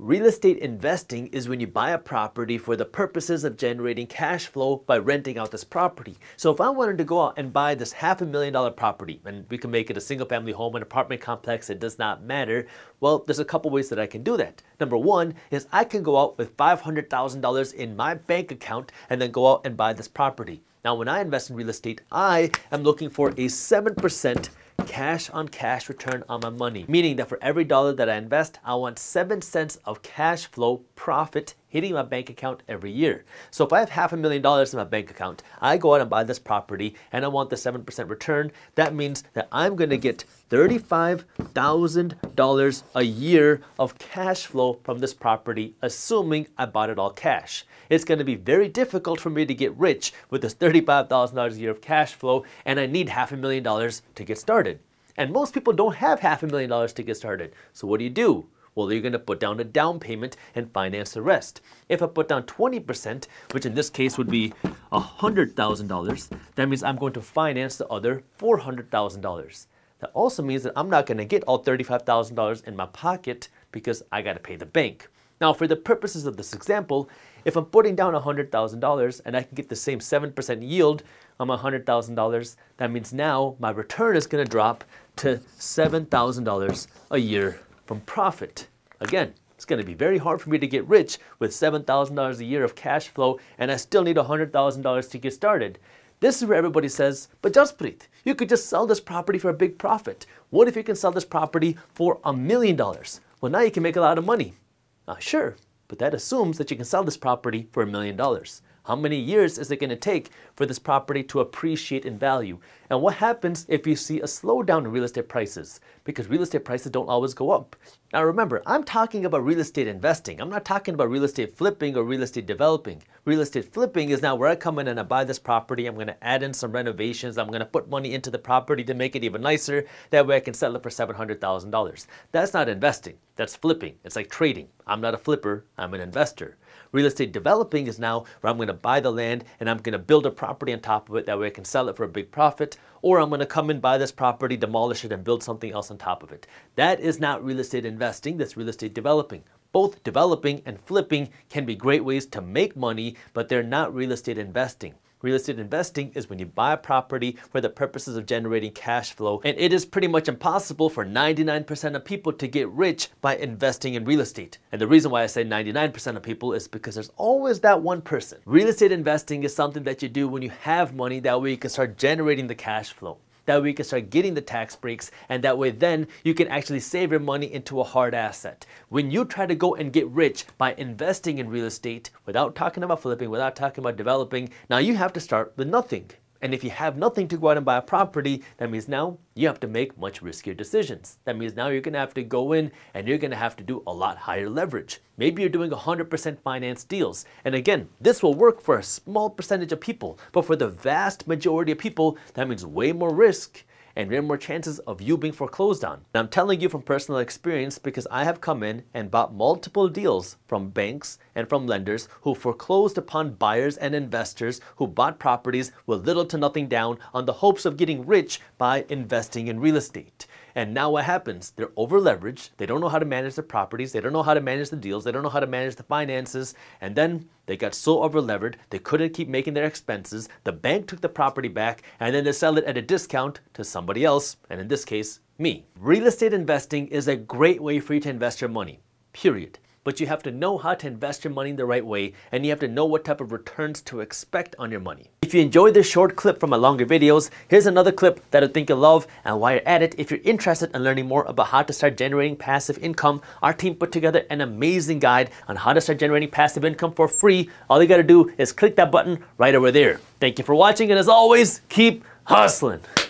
Real estate investing is when you buy a property for the purposes of generating cash flow by renting out this property. So if I wanted to go out and buy this $500,000 property, and we can make it a single family home, an apartment complex, it does not matter. Well, there's a couple ways that I can do that. Number one is I can go out with $500,000 in my bank account and then go out and buy this property. Now, when I invest in real estate, I am looking for a 7% cash on cash return on my money, meaning that for every dollar that I invest, I want 7 cents of cash flow profit hitting my bank account every year. So if I have $500,000 in my bank account, I go out and buy this property and I want the 7% return. That means that I'm going to get $35,000 a year of cash flow from this property, assuming I bought it all cash. It's going to be very difficult for me to get rich with this $35,000 a year of cash flow, and I need $500,000 to get started. And most people don't have $500,000 to get started. So what do? Well, you're going to put down a down payment and finance the rest. If I put down 20%, which in this case would be $100,000, that means I'm going to finance the other $400,000. That also means that I'm not going to get all $35,000 in my pocket because I got to pay the bank. Now, for the purposes of this example, if I'm putting down $100,000 and I can get the same 7% yield on my $100,000, that means now my return is going to drop to $7,000 a year from profit. Again, it's going to be very hard for me to get rich with $7,000 a year of cash flow, and I still need $100,000 to get started. This is where everybody says, but Jaspreet, you could just sell this property for a big profit. What if you can sell this property for $1 million? Well, now you can make a lot of money. Sure, but that assumes that you can sell this property for $1 million. How many years is it going to take for this property to appreciate in value? And what happens if you see a slowdown in real estate prices? Because real estate prices don't always go up. Now remember, I'm talking about real estate investing. I'm not talking about real estate flipping or real estate developing. Real estate flipping is now where I come in and I buy this property. I'm going to add in some renovations. I'm going to put money into the property to make it even nicer. That way I can sell it for $700,000. That's not investing. That's flipping. It's like trading. I'm not a flipper. I'm an investor. Real estate developing is now where I'm going to buy the land and I'm going to build a property on top of it. That way I can sell it for a big profit. Or I'm going to come and buy this property, demolish it, and build something else on top of it. That is not real estate investing. That's real estate developing. Both developing and flipping can be great ways to make money, but they're not real estate investing. Real estate investing is when you buy a property for the purposes of generating cash flow, and it is pretty much impossible for 99% of people to get rich by investing in real estate. And the reason why I say 99% of people is because there's always that one person. Real estate investing is something that you do when you have money, that way you can start generating the cash flow. That way you can start getting the tax breaks, and that way then you can actually save your money into a hard asset. When you try to go and get rich by investing in real estate, without talking about flipping, without talking about developing, now you have to start with nothing. And if you have nothing to go out and buy a property, that means now you have to make much riskier decisions. That means now you're going to have to go in and you're going to have to do a lot higher leverage. Maybe you're doing 100% finance deals. And again, this will work for a small percentage of people, but for the vast majority of people, that means way more risk and way more chances of you being foreclosed on. And I'm telling you from personal experience because I have come in and bought multiple deals from banks and from lenders who foreclosed upon buyers and investors who bought properties with little to nothing down on the hopes of getting rich by investing in real estate. And now what happens? They're over leveraged. They don't know how to manage their properties. They don't know how to manage the deals. They don't know how to manage the finances. And then they got so over levered, they couldn't keep making their expenses. The bank took the property back and then they sell it at a discount to somebody else. And in this case, me. Real estate investing is a great way for you to invest your money, period. But you have to know how to invest your money the right way, and you have to know what type of returns to expect on your money. If you enjoyed this short clip from my longer videos, here's another clip that I think you'll love. And while you're at it, if you're interested in learning more about how to start generating passive income, our team put together an amazing guide on how to start generating passive income for free. All you gotta do is click that button right over there. Thank you for watching, and as always, keep hustling.